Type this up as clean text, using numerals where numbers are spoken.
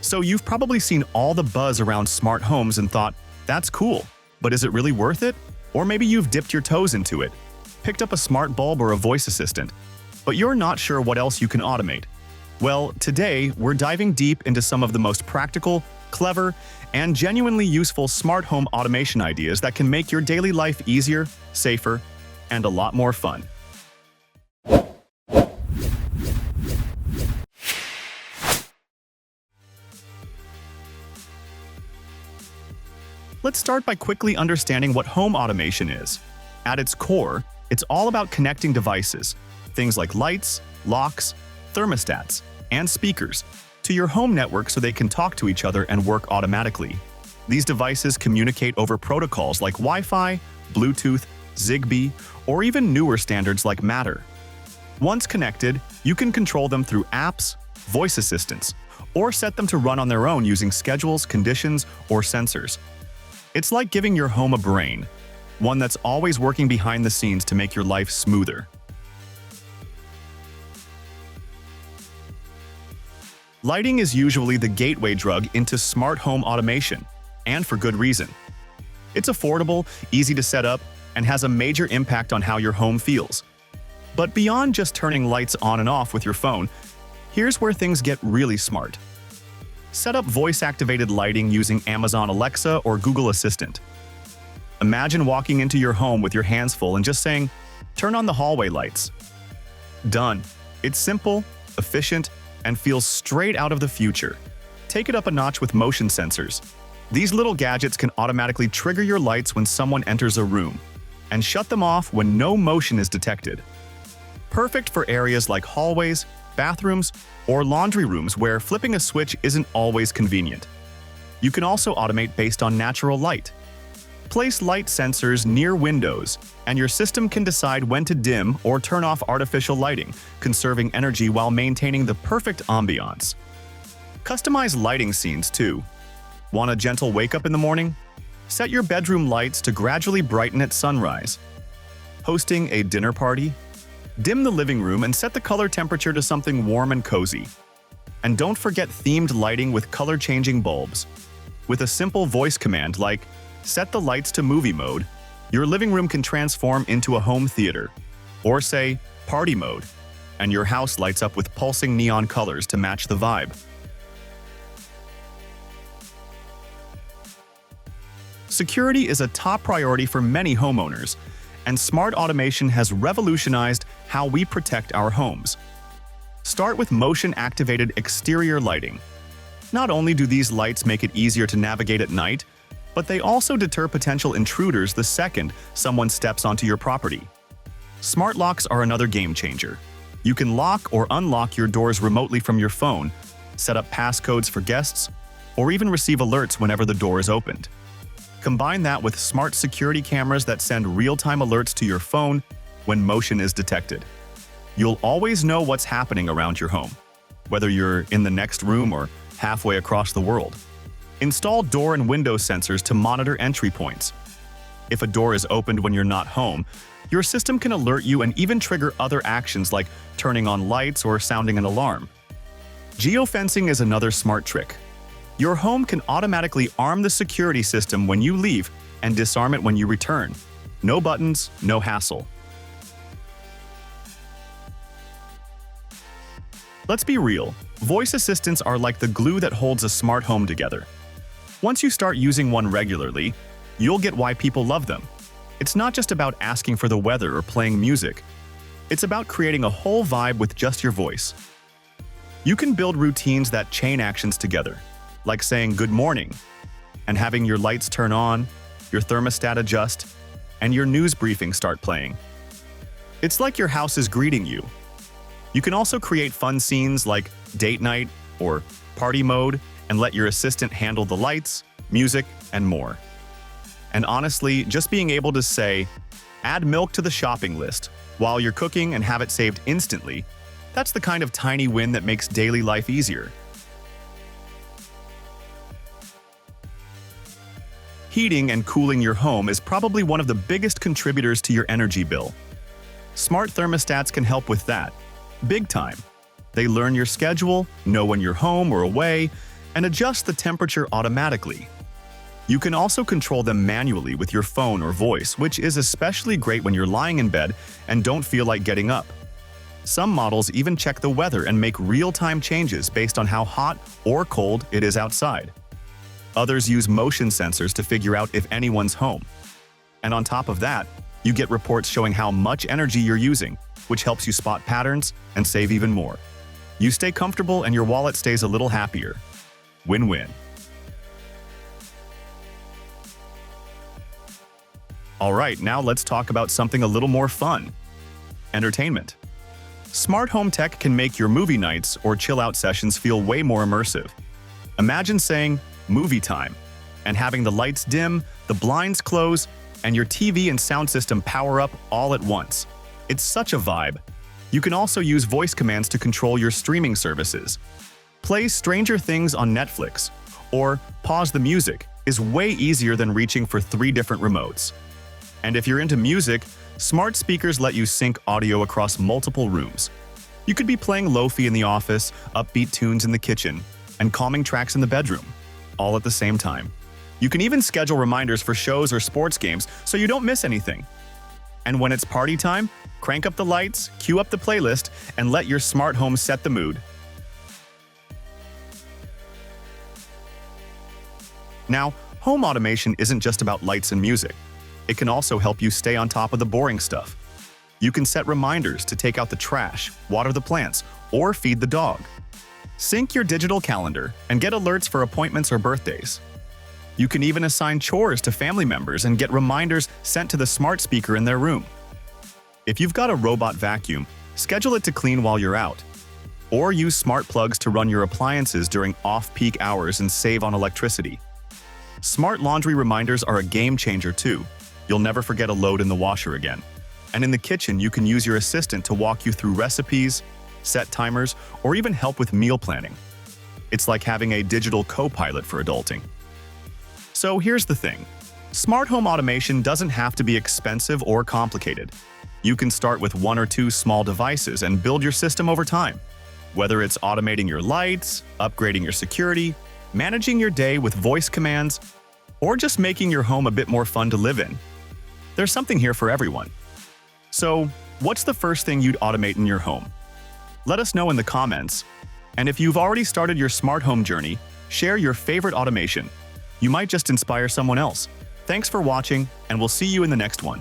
So you've probably seen all the buzz around smart homes and thought, that's cool, but is it really worth it? Or maybe you've dipped your toes into it, picked up a smart bulb or a voice assistant, but you're not sure what else you can automate. Well, today we're diving deep into some of the most practical, clever, and genuinely useful smart home automation ideas that can make your daily life easier, safer, and a lot more fun. Let's start by quickly understanding what home automation is. At its core, it's all about connecting devices, things like lights, locks, thermostats, and speakers, to your home network so they can talk to each other and work automatically. These devices communicate over protocols like Wi-Fi, Bluetooth, Zigbee, or even newer standards like Matter. Once connected, you can control them through apps, voice assistants, or set them to run on their own using schedules, conditions, or sensors. It's like giving your home a brain, one that's always working behind the scenes to make your life smoother. Lighting is usually the gateway drug into smart home automation, and for good reason. It's affordable, easy to set up, and has a major impact on how your home feels. But beyond just turning lights on and off with your phone, here's where things get really smart. Set up voice-activated lighting using Amazon Alexa or Google Assistant. Imagine walking into your home with your hands full and just saying, "Turn on the hallway lights." Done. It's simple, efficient, and feels straight out of the future. Take it up a notch with motion sensors. These little gadgets can automatically trigger your lights when someone enters a room, and shut them off when no motion is detected. Perfect for areas like hallways, bathrooms, or laundry rooms where flipping a switch isn't always convenient. You can also automate based on natural light. Place light sensors near windows, and your system can decide when to dim or turn off artificial lighting, conserving energy while maintaining the perfect ambiance. Customize lighting scenes too. Want a gentle wake-up in the morning? Set your bedroom lights to gradually brighten at sunrise. Hosting a dinner party? Dim the living room and set the color temperature to something warm and cozy. And don't forget themed lighting with color-changing bulbs. With a simple voice command like, "Set the lights to movie mode," your living room can transform into a home theater. Or say, "Party mode," and your house lights up with pulsing neon colors to match the vibe. Security is a top priority for many homeowners, and smart automation has revolutionized how we protect our homes. Start with motion-activated exterior lighting. Not only do these lights make it easier to navigate at night, but they also deter potential intruders the second someone steps onto your property. Smart locks are another game changer. You can lock or unlock your doors remotely from your phone, set up passcodes for guests, or even receive alerts whenever the door is opened. Combine that with smart security cameras that send real-time alerts to your phone when motion is detected. You'll always know what's happening around your home, whether you're in the next room or halfway across the world. Install door and window sensors to monitor entry points. If a door is opened when you're not home, your system can alert you and even trigger other actions like turning on lights or sounding an alarm. Geofencing is another smart trick. Your home can automatically arm the security system when you leave and disarm it when you return. No buttons, no hassle. Let's be real, voice assistants are like the glue that holds a smart home together. Once you start using one regularly, you'll get why people love them. It's not just about asking for the weather or playing music. It's about creating a whole vibe with just your voice. You can build routines that chain actions together, like saying good morning, and having your lights turn on, your thermostat adjust, and your news briefing start playing. It's like your house is greeting you. You can also create fun scenes like date night or party mode and let your assistant handle the lights, music, and more. And honestly, just being able to say, "Add milk to the shopping list," while you're cooking and have it saved instantly, that's the kind of tiny win that makes daily life easier. Heating and cooling your home is probably one of the biggest contributors to your energy bill. Smart thermostats can help with that. Big time. They learn your schedule, know when you're home or away, and adjust the temperature automatically. You can also control them manually with your phone or voice, which is especially great when you're lying in bed and don't feel like getting up. Some models even check the weather and make real-time changes based on how hot or cold it is outside. Others use motion sensors to figure out if anyone's home. And on top of that, you get reports showing how much energy you're using, which helps you spot patterns and save even more. You stay comfortable and your wallet stays a little happier. Win-win. Alright, now let's talk about something a little more fun. Entertainment. Smart home tech can make your movie nights or chill-out sessions feel way more immersive. Imagine saying, "movie time," and having the lights dim, the blinds close, and your TV and sound system power up all at once. It's such a vibe. You can also use voice commands to control your streaming services. Play Stranger Things on Netflix, or pause the music is way easier than reaching for 3 different remotes. And if you're into music, smart speakers let you sync audio across multiple rooms. You could be playing lo-fi in the office, upbeat tunes in the kitchen, and calming tracks in the bedroom, all at the same time. You can even schedule reminders for shows or sports games so you don't miss anything. And when it's party time, crank up the lights, cue up the playlist, and let your smart home set the mood. Now, home automation isn't just about lights and music. It can also help you stay on top of the boring stuff. You can set reminders to take out the trash, water the plants, or feed the dog. Sync your digital calendar and get alerts for appointments or birthdays. You can even assign chores to family members and get reminders sent to the smart speaker in their room. If you've got a robot vacuum, schedule it to clean while you're out. Or use smart plugs to run your appliances during off-peak hours and save on electricity. Smart laundry reminders are a game changer too. You'll never forget a load in the washer again. And in the kitchen, you can use your assistant to walk you through recipes, set timers, or even help with meal planning. It's like having a digital co-pilot for adulting. So here's the thing. Smart home automation doesn't have to be expensive or complicated. You can start with 1 or 2 small devices and build your system over time. Whether it's automating your lights, upgrading your security, managing your day with voice commands, or just making your home a bit more fun to live in, there's something here for everyone. So, what's the first thing you'd automate in your home? Let us know in the comments. And if you've already started your smart home journey, share your favorite automation. You might just inspire someone else. Thanks for watching, and we'll see you in the next one.